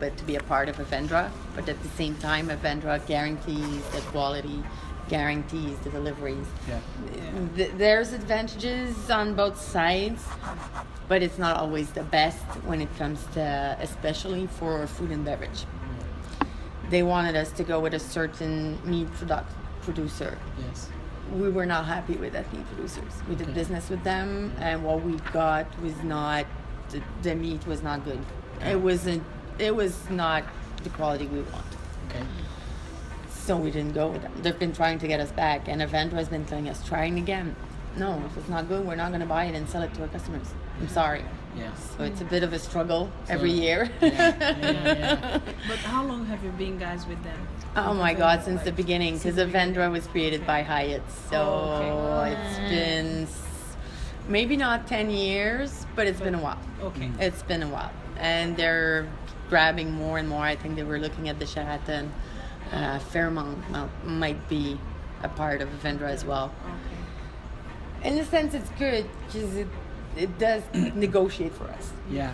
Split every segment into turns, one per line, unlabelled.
bit to be a part of Avendra, but at the same time, Avendra guarantees the quality, guarantees the deliveries.
Yeah.
There's advantages on both sides, but it's not always the best when it comes to, especially for food and beverage. They wanted us to go with a certain meat producer.
Yes.
We were not happy with that meat producers. We did business with them, and what we got was not, the meat was not good. It was not the quality we want.
Okay.
So we didn't go with them. They've been trying to get us back, and Avendra has been telling us, trying again. No, if it's not good, we're not going to buy it and sell it to our customers. I'm sorry.
Yes.
So it's a bit of a struggle every year.
Yeah.
But how long have you been guys with them?
Oh my God, since the beginning, because Avendra was created by Hyatt. So it's been maybe not 10 years, but it's been a while.
Okay.
It's been a while. And they're grabbing more and more. I think they were looking at the Sheraton. Fairmont might be a part of Avendra as well.
Okay.
In a sense, it's good because it does negotiate for us.
Yeah.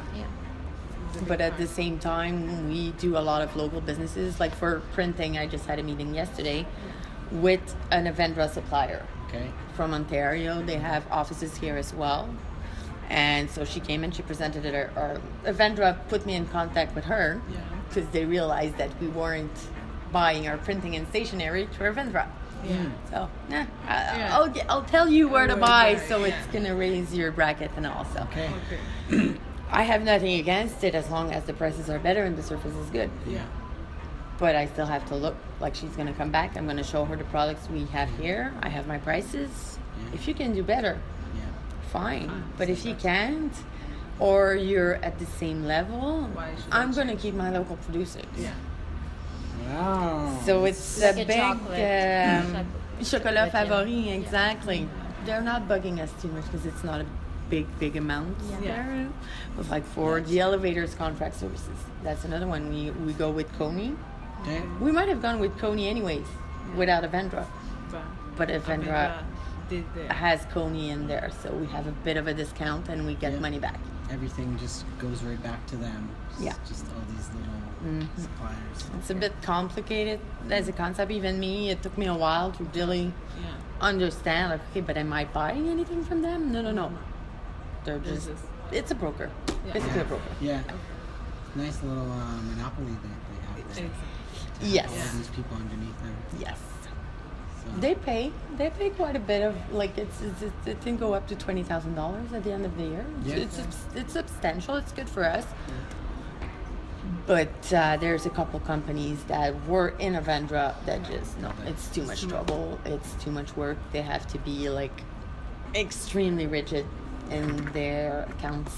But at the same time, we do a lot of local businesses. Like for printing, I just had a meeting yesterday with an Avendra supplier
Okay.
from Ontario. They have offices here as well. And so she came and she presented it. Or Avendra put me in contact with her
Yeah.
because they realized that we weren't buying our printing and stationery through Avendra.
Yeah.
So, I'll tell you where to
Where to
buy,
buy,
so
yeah.
it's going to raise your bracket and all. So.
Okay.
Okay.
I have nothing against it as long as the prices are better and the service is good.
Yeah.
But I still have to look like she's going to come back. I'm going to show her the products we have here. I have my prices.
Yeah.
If you can do better,
Yeah.
fine. But if you can't, or you're at the same level,
Why should
I'm
I
going to keep my local producers.
Yeah.
Wow.
So it's
Like
a
a
big
chocolate.
chocolat
Chocolate,
favori,
yeah.
exactly. They're not bugging us too much because it's not a big amount
Yeah.
there. But like for the elevators contract services, that's another one. We go with Coney.
Okay.
We might have gone with Coney anyways, without Avendra. But Avendra
did the
has Coney in there, so we have a bit of a discount and we get
Yeah.
money back.
Everything just goes right back to them.
Yeah.
Just all these little suppliers.
It's a bit complicated as a concept. Even me, it took me a while to really understand. Like, okay, but am I buying anything from them? No. They're
This
just.
is-
It's a broker.
Yeah.
Basically a broker.
Yeah. Nice little monopoly that they have there.
Exactly.
Yes.
All these people underneath them.
Yes.
So.
They pay quite a bit of, like, it can go up to $20,000 at the end of the year.
Yeah.
It's substantial. It's good for us. But there's a couple companies that were in Avendra that just, no, it's too much trouble. It's too much work. They have to be, like, extremely rigid in their accounts.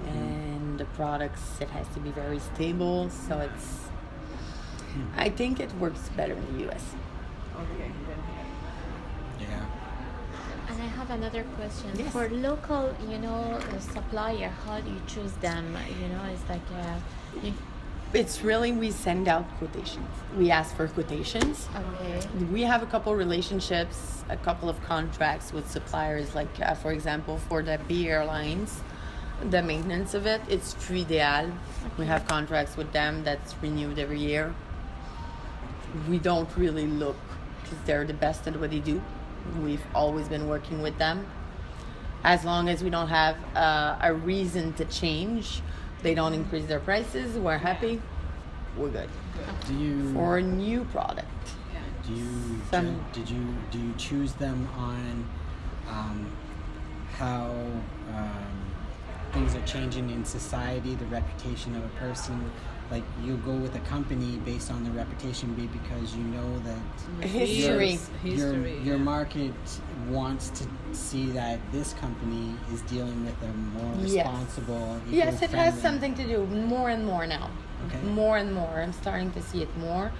And the products, it has to be very stable. So it's, I think it works better in the U.S.
Okay.
Yeah.
And I have another question.
Yes.
For local, supplier, how do you choose them? It's like
It's really, we send out quotations. We ask for quotations.
okay.
We have a couple relationships, a couple of contracts with suppliers, like for example, for the B Airlines, the maintenance of it, it's Trideal. We have contracts with them that's renewed every year. We don't really look because they're the best at what they do. We've always been working with them. As long as we don't have a reason to change, they don't increase their prices, we're happy, we're good.
Do you
For a new product,
do you
Some-
do you choose them on how things are changing in society, the reputation of a person? Like you go with a company based on the reputation, because you know that
history.
your market wants to see that this company is dealing with a more
Yes.
responsible,
Yes, it has
eco-friendly-
something to do more and more now.
Okay.
More and more. I'm starting to see it more.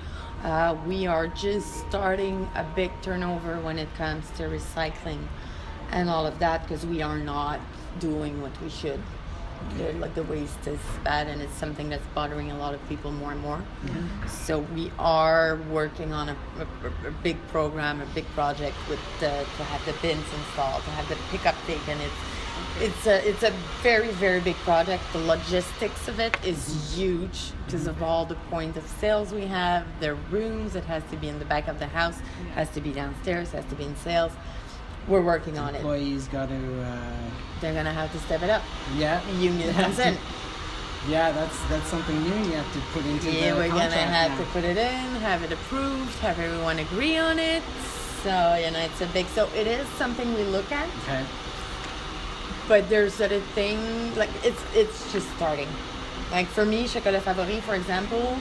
We are just starting a big turnover when it comes to recycling and all of that because we are not doing what we should. Like the waste is bad and it's something that's bothering a lot of people more and more. So we are working on a big program, a big project with to have the bins installed, to have the pickup taken. It's a very very big project. The logistics of it is huge because of all the point of sales we have. The rooms, it has to be in the back of the house, has to be downstairs, has to be in sales. We're working on it.
Employees got to.
They're gonna have to step it up.
Yeah.
Union comes in.
Yeah, that's something new you have to put into
Yeah,
the
we're gonna
contract
have
now.
to put it in, have it approved, have everyone agree on it. So it's a big. So it is something we look at.
Okay.
But there's sort of thing like it's just starting. Like for me, Chocolat Favori, for example,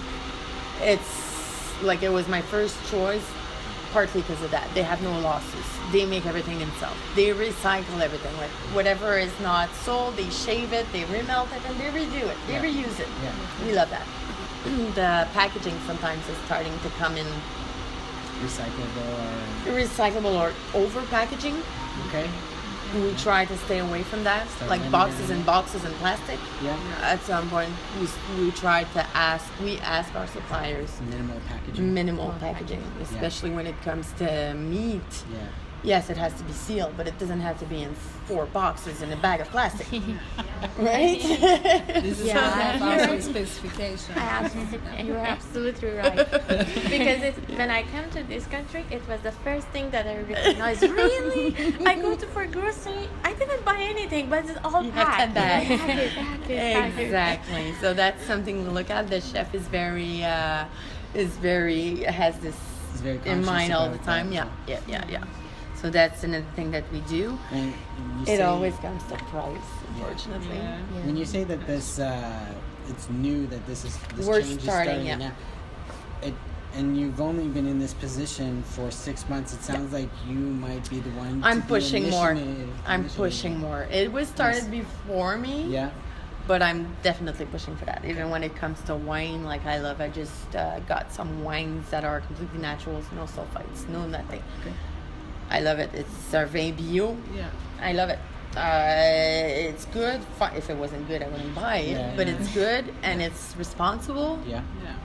it's like it was my first choice, partly because of that. They have no losses. They make everything themselves. They recycle everything. Like whatever is not sold, they shave it, they remelt it, and they redo it. They
Yeah.
reuse it.
Yeah.
We love that. The packaging sometimes is starting to come in recyclable or over packaging.
Okay.
We try to stay away from that,
Start
like
limiting
boxes
it.
and boxes and plastic.
Yeah.
At some point, we try to ask our suppliers
Minimal packaging.
minimal packaging, especially when it comes to meat.
Yeah.
Yes, it has to be sealed, but it doesn't have to be in 4 boxes in a bag of plastic, right?
This is
Yeah.
also specification.
You're absolutely right. Because when I came to this country, it was the first thing that I recognized. Really? I go to for grocery, I didn't buy anything, but it's all
You have
packed.
10 bags.
Packed.
Exactly. So that's something to look at. The chef is very has this
He's very
in
conscious
mind all the
about
time.
that,
Yeah. So that's another thing that we do.
And you
It
say-
always comes to price, unfortunately.
Yeah.
When you say that this, it's new that this
We're
change
starting,
is starting
yeah.
now. And you've only been in this position for 6 months. It sounds like you might be the one.
I'm
to be
pushing more.
initiative-
I'm
initiating
pushing
it.
more. It was started
Yes.
before me.
Yeah.
But I'm definitely pushing for that. Even when it comes to wine, like I just got some wines that are completely naturals, no sulfites, no nothing.
Okay.
I love it. It's Cervin Bio.
Yeah.
I love it. It's good. If it wasn't good, I wouldn't buy it.
Yeah,
But
yeah.
it's good and it's responsible.
Yeah.
Yeah.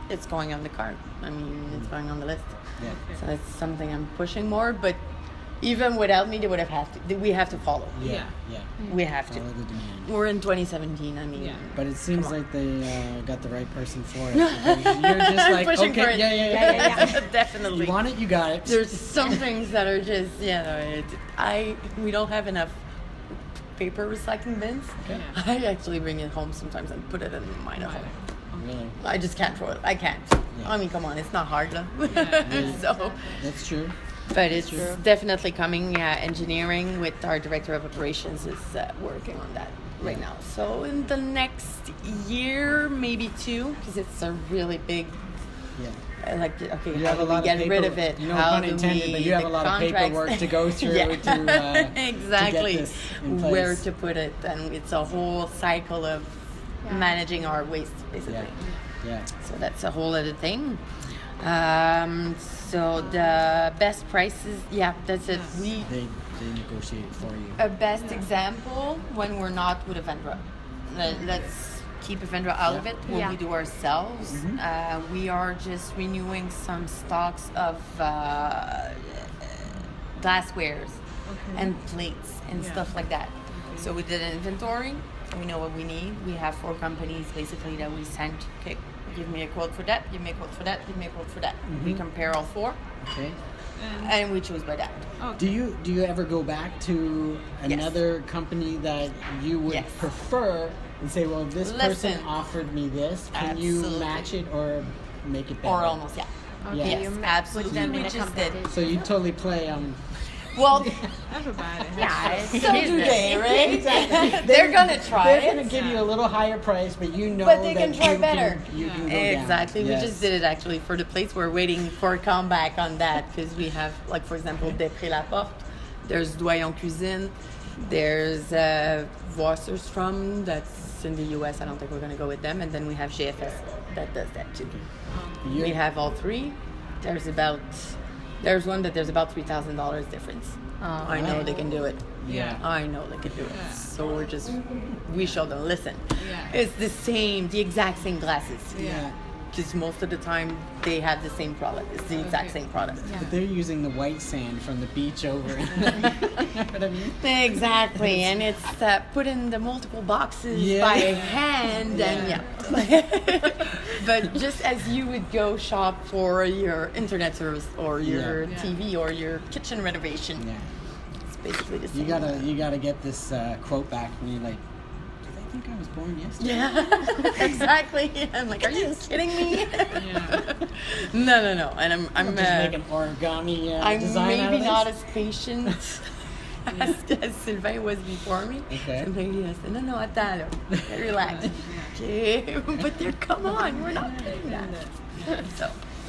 It's going on the card. I mean, it's going on the list.
Yeah.
So it's something I'm pushing more. But even without me, they would have to. We have to follow.
Yeah. Yeah.
We have to.
Follow the demand.
We're in 2017. I mean,
Yeah.
But it seems
Come on.
like they got the right person for it. Because you're just like,
Pushing
okay,
for it.
yeah.
Definitely.
You want it, you got it.
There's some things that are just we don't have enough paper recycling bins.
Okay.
I actually bring it home sometimes and put it in mine at home.
Really?
I just can't throw it. I can't.
Yeah.
I mean, come on, it's not hard though.
Yeah.
So,
That's true.
but it's definitely coming. Yeah, engineering with our director of operations is working on that right now. So in the next year, maybe 2, because it's a really big.
Yeah.
Like, okay,
You
how
have a
do we
lot
get
of
rid
paper-
of it?
no
How
pun
do
intended,
we,
but you have
the
a lot of
contracts-
paperwork to go through
Yeah.
to
exactly
get this in place.
where to put it, and it's a whole cycle of managing our waste, basically.
Yeah. Yeah.
So that's a whole other thing. So the best prices, that's it.
They negotiate it for you.
A best example when we're not with a vendor. Let's keep a vendor out of it. What
Yeah.
we do ourselves, we are just renewing some stocks of glasswares and plates and stuff like that. So we did an inventory. We know what we need. We have 4 companies basically that we sent. Okay, give me a quote for that. Give me a quote for that. Give me a quote for that. We compare all 4,
Okay.
and we choose by that.
Do you ever go back to another company that you would
Yes.
prefer and say, well, this person
Listen.
offered me this. Can you
Absolutely.
match it or make it better?
Or almost, yeah.
Okay,
Yes,
you
absolutely.
put them
We
in a
just did.
competition.
So you totally play
Well,
Everybody.
Yeah, it's
so do
business.
they, right?
Exactly.
They're gonna try
They're
it.
gonna give you a little higher price, but you know
But they
that
can try
you
better.
You can go down.
Exactly.
Yes.
We just did it actually for the plates. We're waiting for a comeback on that because we have, like, for example, Després La Porte. There's Doyon Cuisine. There's Wasserstrom. That's in the U.S. I don't think we're going to go with them. And then we have GFS that does that too.
You-
We have all 3. There's one that there's about $3,000 difference. I know they can do it.
Yeah.
I know they can do it.
Yeah.
So we show them, listen,
Yeah.
it's the exact same glasses.
Yeah.
because most of the time they have the same product. It's the exact
Okay.
same product.
Yeah.
But they're using the white sand from the beach over. You know what I mean?
Exactly, and it's put in the multiple boxes
Yeah.
by hand, and yeah. But just as you would go shop for your internet service or your
Yeah.
TV or your kitchen renovation,
Yeah.
it's basically the same.
You gotta get this quote back when you're like, did they think I was born yesterday?
Yeah, exactly. I'm like, are you kidding me?
Yeah.
No. And I'm
I'm just making origami
I'm
design out of
maybe
this?
not as patient as Sylvain was before me.
Okay.
I'm like, yes. No, attends, là. Relax. Okay. But come on, we're not doing that. So,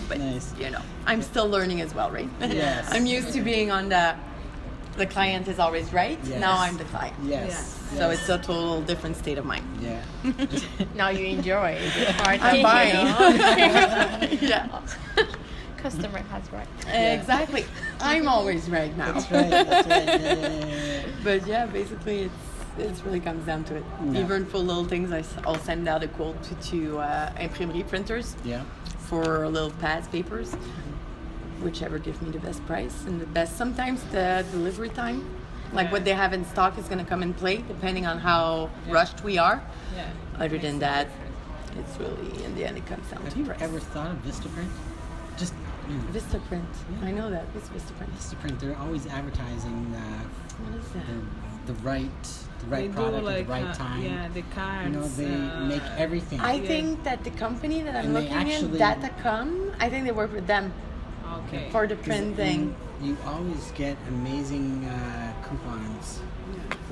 but,
Nice.
you know, I'm still learning as well, right?
Yes.
I'm used to being on the client is always right.
Yes.
Now I'm the client.
Yes.
So
yes.
it's a total different state of mind.
Yeah.
Now you enjoy the part
I'm
of
buying.
you know?
Yeah.
Customer has right.
Exactly. I'm always right now.
That's right. That's right. Yeah.
But yeah, basically it really comes down to it.
Yeah.
Even for little things, I'll send out a quote to imprimerie printers
Yeah.
for little pads, papers, whichever gives me the best price and the best. Sometimes the delivery time, like what they have in stock, is going to come in play depending on how rushed we are.
Yeah.
Other than that, it's really in the end it comes down
Have
to
you
price.
ever thought of Vistaprint? Just
Vistaprint.
Yeah.
I know that. What's Vistaprint?
Vistaprint. They're always advertising
What is that?
the right
They
product
do
at
like
the right time.
yeah, the cards.
You know, they make everything.
I
Yeah.
think that the company that I'm
And they
looking
actually-
at, Datacom, I think they work with them
Okay.
for the
'Cause
printing.
You always get amazing coupons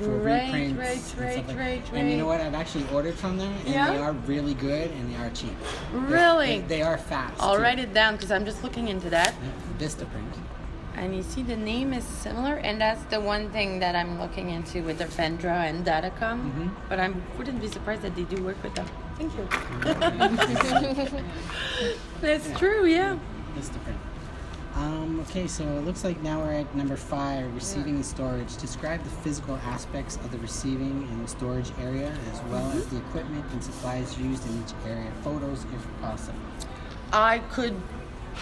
for
Right,
reprints
right,
and stuff
right,
like
right,
And you know
right.
what? I've actually ordered from them, and
Yeah?
they are really good and they are cheap.
Really?
They are fast.
I'll
too.
write it down because I'm just looking into that.
Yeah, Vistaprint.
And you see the name is similar, and that's the one thing that I'm looking into with the Vendra and Datacom.
Mhm.
But I wouldn't be surprised that they do work with them. Thank you. That's true, yeah.
Vistaprint. Okay, so it looks like now we're at number 5, receiving and storage. Describe the physical aspects of the receiving and storage area, as well as the equipment and supplies used in each area. Photos, if possible.
I could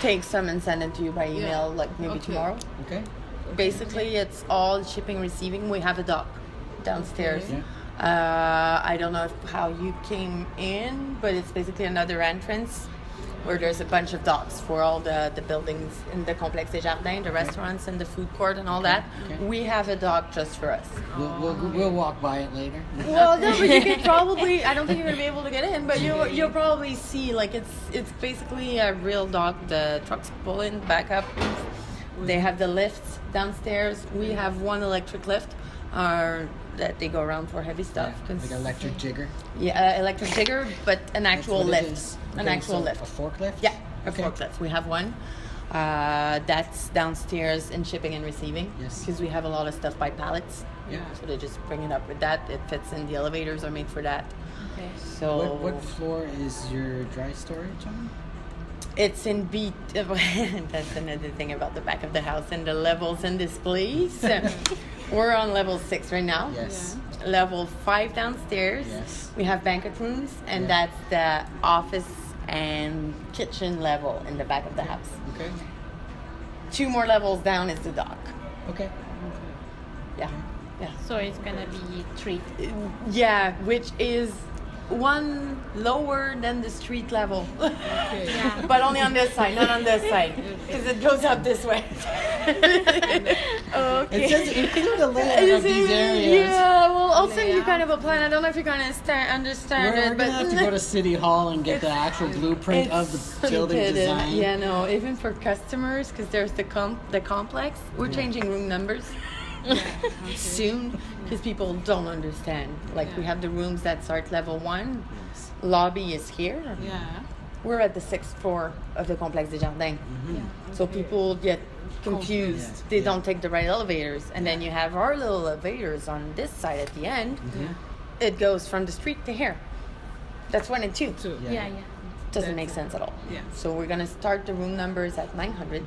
take some and send it to you by email,
Yeah.
like maybe
Okay.
tomorrow.
Okay.
Basically, it's all shipping, receiving. We have a dock downstairs.
Okay.
I don't know how you came in, but it's basically another entrance where there's a bunch of docks for all the buildings in the Complexe des Jardins, the restaurants and the food court and all that.
Okay.
We have a dock just for us.
We'll walk by it later.
Well, no, but you can probably. I don't think you're gonna be able to get in, but you'll probably see. Like it's basically a real dock. The trucks pull in, back up. They have the lifts downstairs. We have one electric lift, that they go around for heavy stuff.
Yeah, like electric jigger.
Yeah, electric digger, but an
That's
actual
what it
lift.
is.
An
Okay,
actual
so
lift.
A forklift?
Yeah, a
Okay.
forklift. We have one. That's downstairs in shipping and receiving.
Yes.
Because we have a lot of stuff by pallets.
Yeah.
So they just bring it up with that. It fits in. The elevators are made for that.
Okay.
So
What floor is your dry storage on?
it's in B. That's another thing about the back of the house and the levels and displays. We're on level 6 right now.
Yes.
Level 5 downstairs.
Yes.
We have banquet rooms, and
Yeah.
that's the office and kitchen level in the back of the house.
Okay.
2 more levels down is the dock.
Okay.
Yeah. Yeah.
So it's gonna be 3.
Yeah, which is one lower than the street level.
Okay.
Yeah.
But only on this side, not on this side. Because it goes up this way. Okay.
It says include a layout
You
of
see,
these areas.
yeah, well, I'll send you
Layout.
kind of a plan. I don't know if you're going to understand
We're
it,
gonna
but
have to go to City Hall and get the actual blueprint of the building
stupid.
design.
Yeah, no, even for customers, because there's the complex, we're changing room numbers soon because people don't understand. Like we
Yeah.
have the rooms that start level 1, lobby is here.
Yeah.
We're at the 6th floor of the Complexe des Jardins.
Yeah.
So
Okay.
people get confused.
Yeah,
They
yeah.
don't take the right elevators. And then you have our little elevators on this side at the end. It goes from the street to here. That's 1 and 2.
Two.
Yeah.
Yeah, yeah.
Doesn't make sense at all.
Yeah.
So we're going to start the room numbers at 900.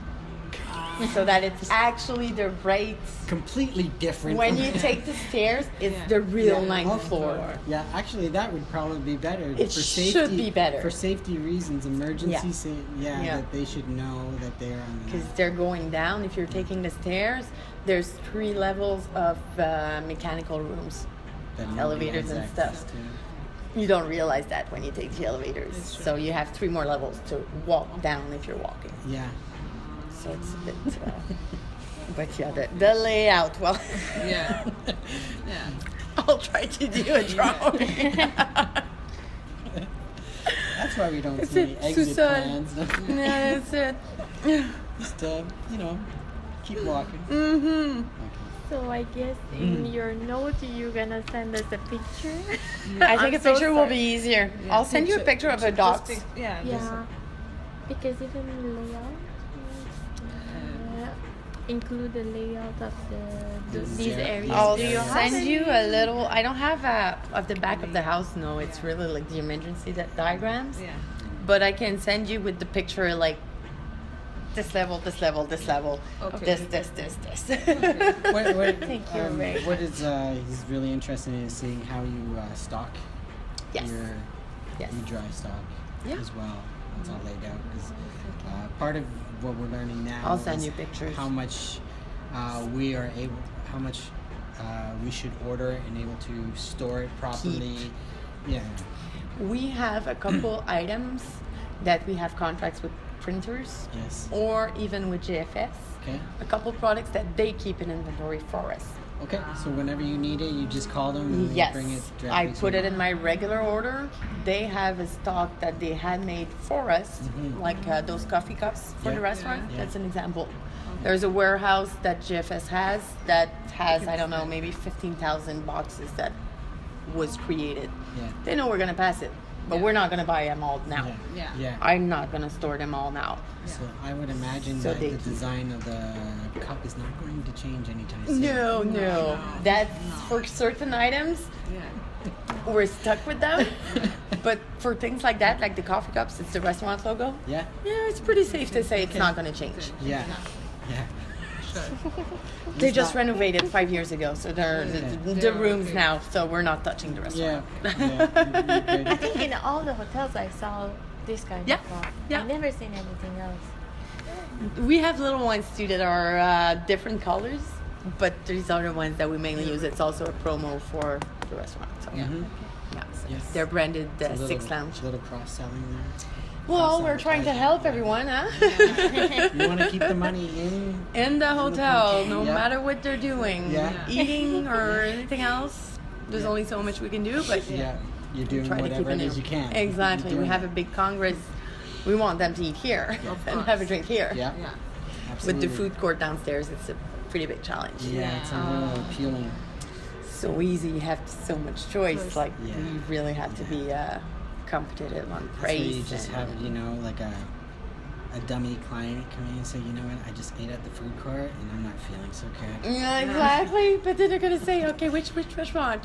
so that it's actually the right.
Completely different.
When
from-
you take the stairs, it's
Yeah.
the real
Yeah.
ninth
Oh,
floor.
Yeah, actually, that would probably be better.
It should be better.
For safety reasons, emergency
Yeah.
that they should know that they're on the
Because
ninth.
they're going down. If you're taking the stairs, there's 3 levels of mechanical rooms.
That nobody
elevators
has
and
access
stuff.
to.
You don't realize that when you take the elevators.
That's true.
So you have 3 more levels to walk down if you're walking.
Yeah.
So it's a bit. But yeah, the layout. Well,
Yeah. Yeah.
I'll try to do a drawing.
That's why we don't
It's
see
a
any exit
sous-sol.
plans.
Yeah, that's it.
Just, keep walking.
Mm-hmm.
So I guess in your note you're gonna send us a picture.
I think
I'm
a
so
picture will
sorry.
be easier.
Yeah,
I'll send you a picture of the
just
docs.
yeah.
Yeah, because even layout include the layout of these
Yeah.
areas.
I'll
Do you have
send
any?
you a little. I don't have of the back of the house. No, it's really like the emergency diagrams.
Yeah.
But I can send you with the picture like this level, this level, this level,
Okay.
this.
Thank you very
What is he's really interested in is seeing how you stock
Yes.
your
Yes.
you dry stock
Yeah.
as well. It's all laid out because part of what we're learning now.
I'll send
is
you pictures.
How much we are able, how much we should order and able to store it properly. Yeah.
We have a couple items that we have contracts with printers
Yes.
or even with JFS.
Okay.
A couple products that they keep in inventory for us.
Okay. So whenever you need it, you just call them and
Yes,
they bring it directly
I
to
put
you.
it in my regular order. They have a stock that they had made for us,
Mhm.
like those coffee cups for
Yeah.
the restaurant.
Yeah.
That's an example. There's a warehouse that GFS has that has, I don't know, maybe 15,000 boxes that was created.
Yeah.
They know we're going to pass it, but
Yeah.
we're not going to buy them all now.
Yeah.
Yeah.
I'm not going to store them all now.
So I would imagine
So
that
they
the
keep-
design of the cup is not going to change anytime soon.
No, no. That's for certain items.
Yeah.
We're stuck with them. But for things like that, like the coffee cups, it's the restaurant logo.
Yeah.
Yeah, it's pretty safe to say it's not going to change.
Yeah. Yeah.
Sure.
They
It's
just
not-
renovated 5 years ago, so they're the
They're
rooms
okay.
now. So we're not touching the
Yeah.
restaurant.
Yeah. You're
I
good.
think in all the hotels I saw this kind
Yeah,
of cup.
yeah.
I never seen anything else.
We have little ones too that are different colors, but these are the ones that we mainly use. It's also a promo for the restaurant. So yeah,
Mhm. Yes.
they're branded
It's a
Six
little-
Lounge.
Little cross selling there.
Well, we're trying to help everyone, huh?
You want to keep the money in.
In the hotel, no
Yeah.
matter what they're doing,
Yeah.
eating or anything else. There's
Yeah.
only so much we can do, but
Yeah. You're doing
try to keep
whatever it
it
is you can.
Exactly.
You're
We
doing
have a
it.
big congress. We want them to eat here
Of
and have a
course.
drink here.
Yeah.
Yeah.
Absolutely.
With the food court downstairs, it's a pretty big challenge.
Yeah, it's a little appealing.
So easy, you have so much choice.
Choice.
Like
Yeah.
you really have to be competitive on
That's where
price.
you just
and-
have, like a dummy client come in and say, you know what, I just ate at the food court and I'm not feeling so good.
Yeah, exactly. But then they're gonna say, okay, which restaurant?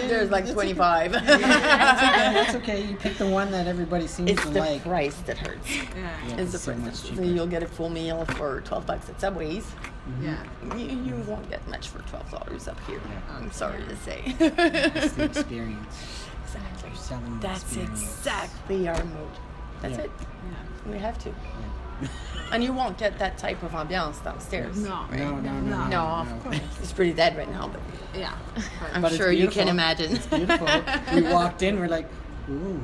There's like
That's
25.
That's okay. You pick the one that everybody seems
It's
to
the
like.
price that hurts.
Yeah.
Yeah,
It's the
so
price.
much
So
cheaper.
you'll get a full meal for $12 at Subway's.
Yeah.
You won't get much for $12 up here. I'm sorry to say.
It's the experience.
Exactly.
You're selling the
That's
experience.
exactly our mood. That's
Yeah.
it.
Yeah.
We have to.
Yeah.
And you won't get that type of ambiance downstairs.
No.
right?
No,
of course. It's pretty dead right now, but
Yeah.
I'm
But it's
sure you can
beautiful.
imagine.
It's beautiful. We walked in, we're like, ooh.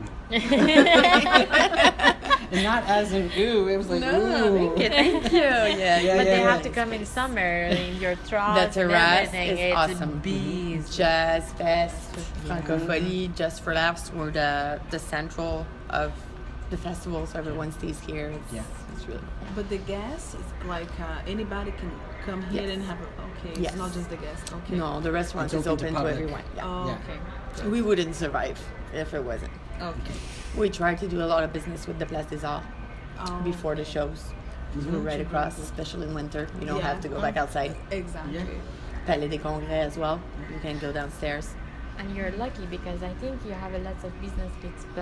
And not as in ooh, it was like,
No,
ooh.
thank you. Yeah,
Yeah,
But they
yeah.
have to come in summer in your truck.
The terrace
and everything.
is
It's
awesome.
Bees.
Jazz Fest, Francophonie, Just for Laughs, we're the central of the festival, so everyone stays here. It's,
Yeah.
it's really cool.
But the guests, it's like anybody can come here
Yes.
and have a. Okay.
Yes.
It's not just the guests. Okay.
No, the restaurant
It's
is
open to
open to,
public.
everyone. Yeah.
Oh,
Yeah.
okay.
We wouldn't survive if it wasn't.
Okay.
We try to do a lot of business with the Place des Arts
Oh,
before the shows. We're right across, especially in winter. You don't
Yeah.
have to go back outside.
Exactly.
Yeah.
Palais des Congrès as well. You can go downstairs.
And you're lucky because I think you have a lot of business with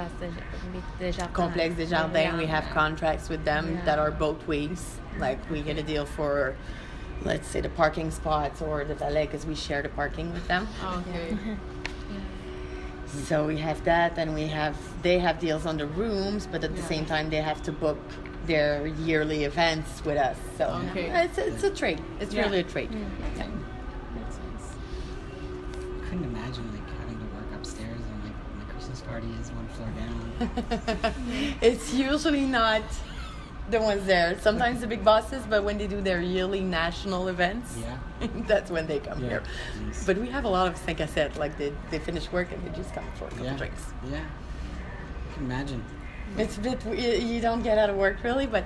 Desjardins.
Complex Desjardins,
Yeah.
we have contracts with them
Yeah.
that are both ways. Like we get a deal for, let's say, the parking spots or the valet because we share the parking with them.
Okay.
So we have that, and they have deals on the rooms, but at the same time they have to book their yearly events with us. So
Okay.
it's a trade. It's
Yeah.
really a trade. Yeah.
Makes sense.
Couldn't imagine like having to work upstairs and like my Christmas party is one floor down.
It's usually not the ones there. Sometimes the big bosses, but when they do their yearly national events,
Yeah.
that's when they come
Yeah.
here.
Nice.
But we have a lot of, like I said, like they finish work and they just come for a couple
Yeah.
drinks.
Yeah. Can imagine.
It's a bit, you don't get out of work really, but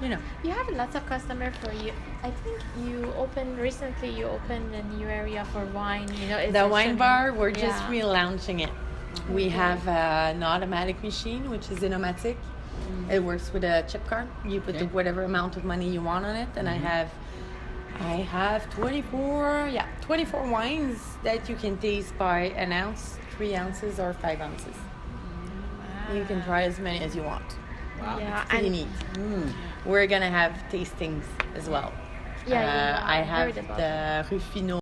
you know.
You have lots of customers for you. I think you opened a new area for wine. You know, it's
The
a
wine
shop-
bar, we're just
Yeah.
relaunching it. We have an automatic machine, which is Inomatic. It works with a chip card. You put
Okay.
whatever amount of money you want on it, and I have 24 wines that you can taste by an ounce, 3 ounces, or 5 ounces. You can try as many as you want.
Wow.
Yeah,
Pretty
and
neat.
Mm.
We're gonna have tastings as well.
Yeah,
I
I
have
heard about
the Ruffino